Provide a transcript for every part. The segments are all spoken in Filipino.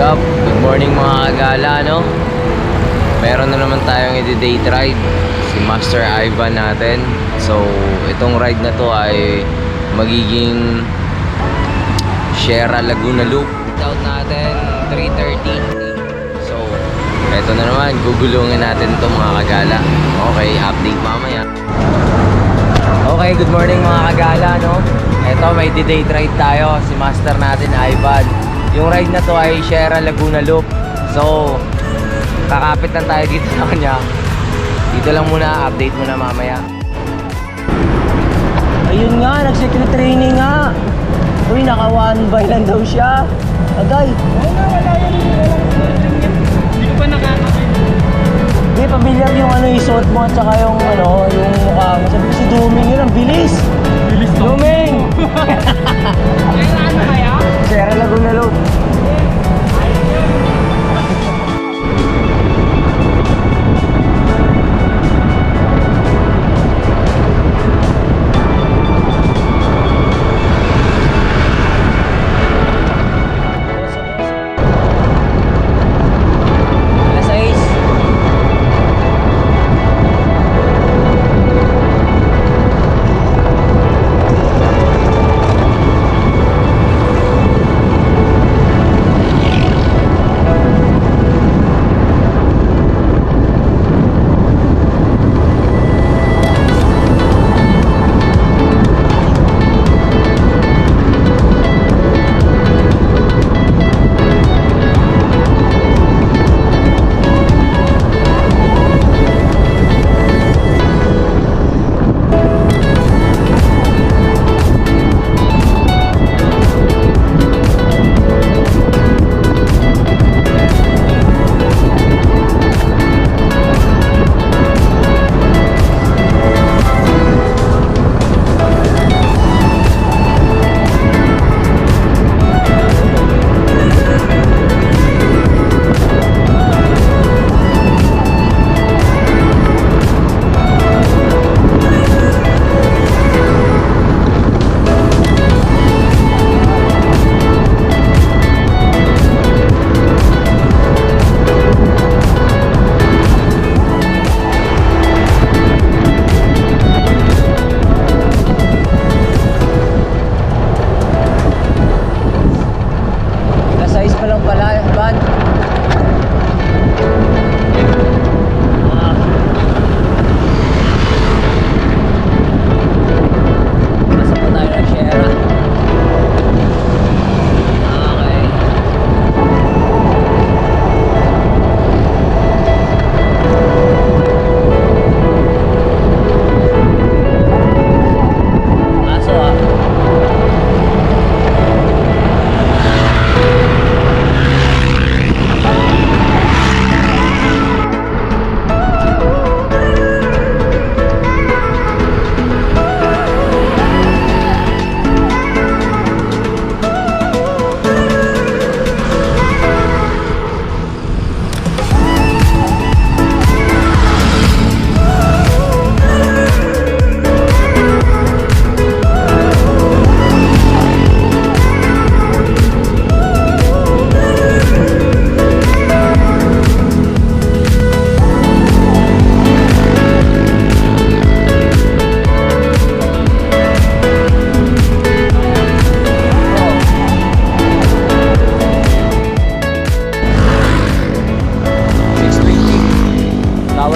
up? Good morning mga kagala, no? Meron na naman tayong i-date ride, si Master Ivan natin. So, itong ride na to ay magiging Sierra Laguna Loop. Out natin 3:30. So, eto na naman, gugulungin natin to mga kagala. Okay, update mamaya. Okay, good morning mga kagala, no? Eto, may date ride tayo, si Master natin Ivan. Yung ride na to ay Sierra Laguna Loop. So, kakapit lang tayo dito sa kanya. Dito lang muna, update muna mamaya. Ayun nga, nag-secret training nga. Uy, naka one by lang daw siya. Agay. Wala yan. Hindi ko pa nakakapit. Hindi, pamilyar yung yung suot mo at saka yung yung mukha mo. Sabi ko si Duming yun, ang bilis. Bilis to. Duming! Kaya ano kaya? Sierra Laguna Loop.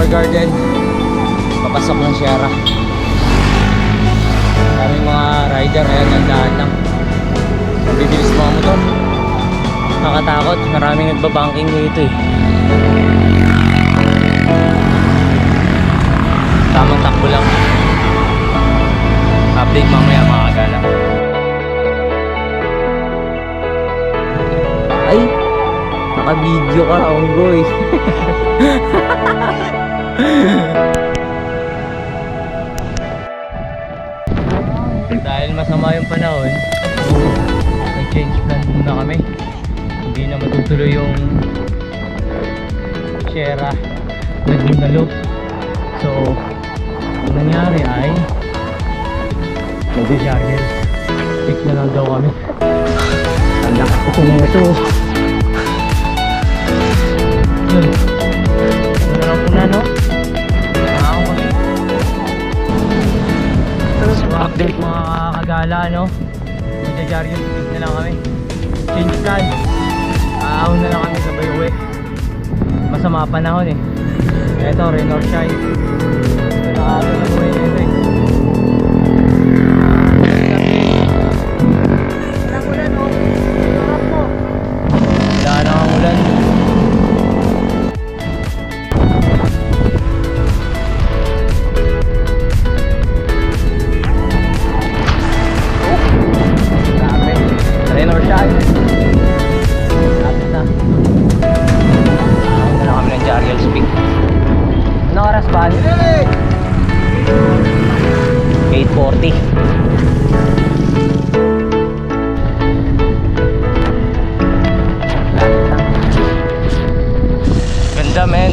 Garden, papasok ng Sierra. Maraming mga rider, ayan, nandahan lang. Mabibilis mga motor. Nakatakot, maraming nagbabanking dito eh. Tamang takbo lang. Update mamaya mga kagala. Ay, naka-video ka, Onggoy. Dahil masama yung panahon, nag-change plan muna kami. Hindi na matutuloy yung Sierra Laguna Loop. So, ang nangyari ay mag-juggle. Pick na lang daw kami. Ang lakas ko na ito. Ayun. Ano lang po na, no? So, update mga kagala, no? Magja-Jarius Peak na lang kami. Change plan. Aahon na lang kami sabay uwi. Masama panahon eh. Eto, rain or shine. Ito na agad na uwi nito eh. Walang ulan, no? Sarap mo. Wala na ang ulan. Grabe. Rain or shine. Lapit na. Ano na kami ng Jarius Peak. Anong oras ba? 8:40. Ganda, men.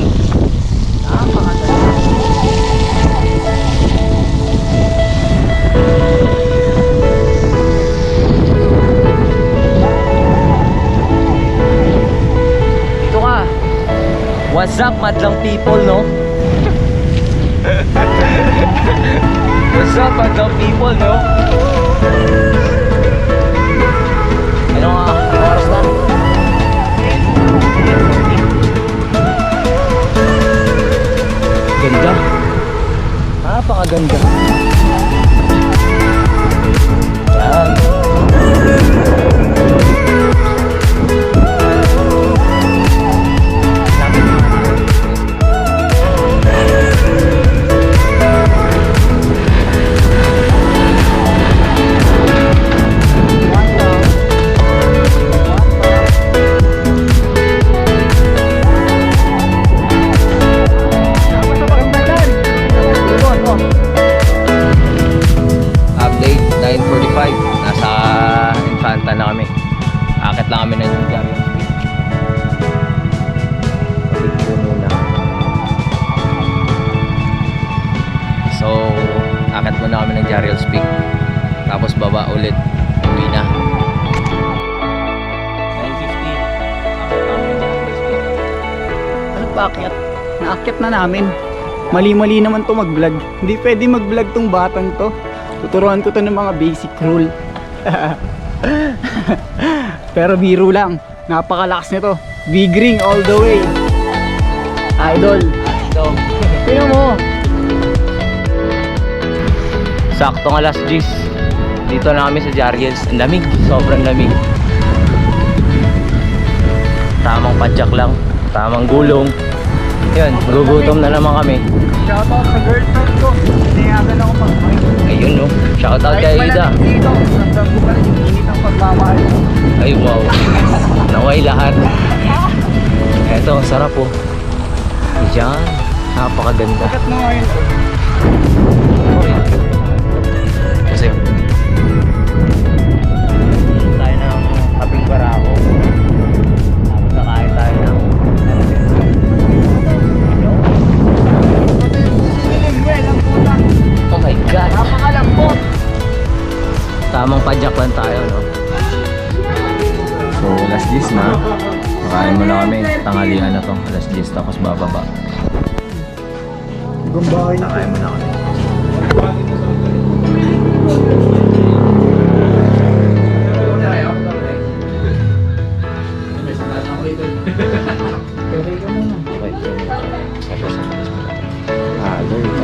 Dito ka. What's up, madlang people, no? What's up, madlang people, no? Anong oras na? Ganda. Napakaganda. Yan. Update 9:45. Nasa Infanta na kami. Akit lang kami ng Jarius Peak. Balik ko muna. So, akit muna kami ng Jarius Peak. Tapos baba ulit. Uwi na. 9:50. Akit kami ng Jarius Peak. Ano pa akyat? Naakyat na namin. Mali-mali naman to mag-vlog. Hindi pwede mag-vlog tong batang to. Tuturuan ko to ng mga basic rule. Pero biro lang. Napakalakas nito. Big ring all the way. Idol. Tingnan mo. Saktong alas 10. Dito na kami sa Jarius. Ang lamig. Sobrang lamig. Tamang padyak lang. Tamang gulong. Yun, gugutom na naman kami. Shoutout sa girlfriend ko. Hinayagan ako pag-bike. Ayun, no? Shoutout kay Ida. Dito, ramdam ko pa rin yung init ng pagmamahal ko. Ay, wow. Naway lahat. Eto, ang sarap po. Diyan. Napakaganda. Sakat na ngayon. Kasi tayo ng kaping barako. Tapos nakain tayo ng oh my god. Napakalambot. Tamang padyak lang tayo, no? So, last 10 na. Makain muna kami. Tanghalian na to. Last 10 tapos bababa. Gumbahay na. Nakain muna kami.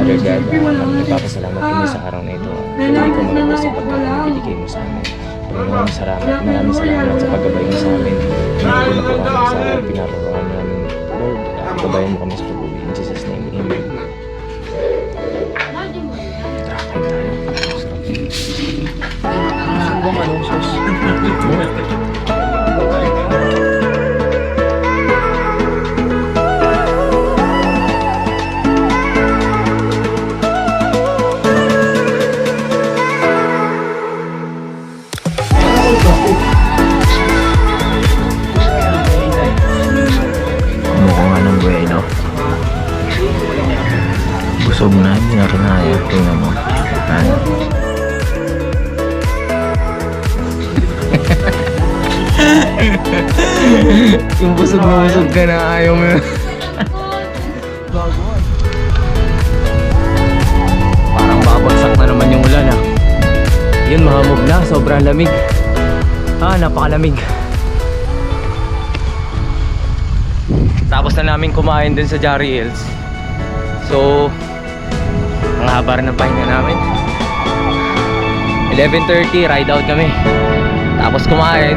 Lord God, nagpapasalamat kami sa araw na ito. Hindi ko malabas sa pagkain na binigay mo sa amin. Panginoon, maraming salamat sa paggabay mo sa amin. Hindi ko nakuha sa pinapagawa namin. Lord, gabayan mo kami sa pag-uwi. In Jesus' name, Amen. Tara, kain tayo. Sumbong anong sauce? Busog na, hindi na kinaya. Tingnan mo. Ano? Yung busog na busog ka na, ayaw mo. Yun, mahamog na. Sobrang lamig. Napakalamig. Tapos na namin kumain dun sa Jari Hills. So, ang haba rin ng pahinga namin. 11:30, ride out kami. Tapos kumain.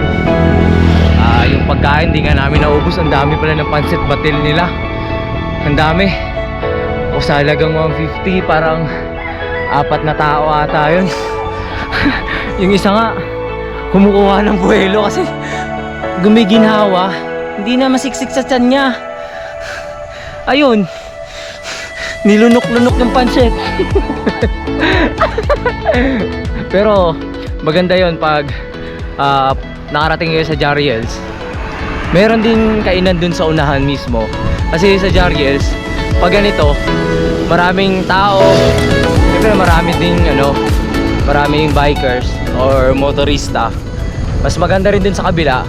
Yung pagkain, di nga namin naubos. Ang dami pala ng pancit batil nila. Ang dami. O sa halagang 150, parang 4 na tao ata yun. Yung isa nga, kumukuha ng buwelo kasi gumiginhawa. Hindi na masiksik sa tiyan niya. Ayun. Nilunok-lunok yung pancit. Pero maganda yon pag nakarating kayo sa Jari Hills. Meron din kainan dun sa unahan mismo. Kasi sa Jari Hills, pag ganito, maraming tao. Siyempre maraming bikers or motorista. Mas maganda rin dun sa kabila.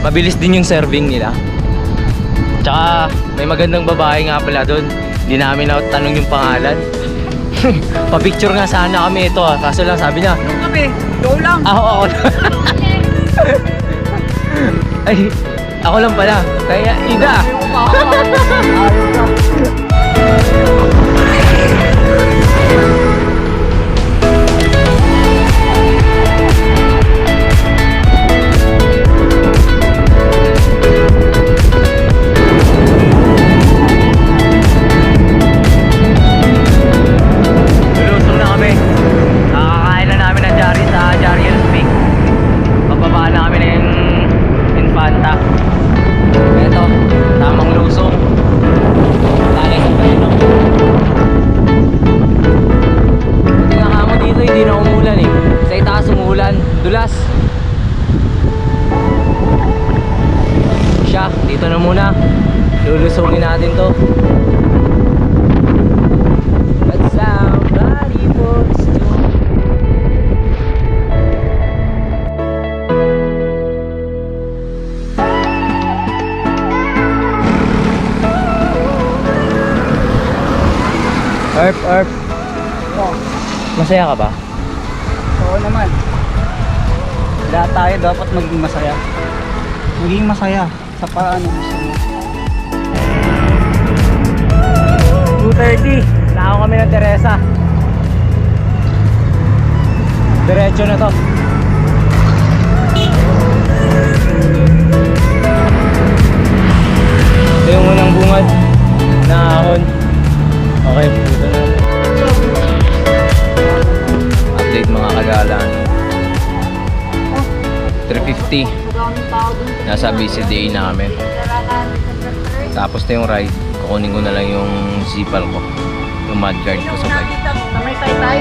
Mabilis din yung serving nila. Tsaka may magandang babae nga pala dun. Hindi namin tanong yung pangalan. Pa-picture nga sana kami ito, kaso lang sabi niya, Ano kami? Go lang. ako ay, ako lang pala. Kaya Ida. Lulusong na kami. Nakakain na namin ng Jari sa Jari Hills Peak. Pababa na kami ng Infanta. Eto, tamang lusong. Lalay sa pino. Buti nga kamo dito, hindi na umulan eh. Sa itaas umulan, dulas. Siya, dito na muna. Lulusongin natin to. But somebody wants to. Erp. Oh, Masaya ka ba? oo naman. Lahat tayo dapat maging masaya. Maging masaya sa paano gusto mo. 2:30. Nakaw kami ng Teresa. Diretso na to. Ito yung unang bungad na ahon. Okay, dito na. Update mga kagalang. 3:50. Nasa busy day namin. Tapos na yung ride. Kukunin ko na lang yung zipal ko. Yung mudguard ko sa bike. May tay-tay.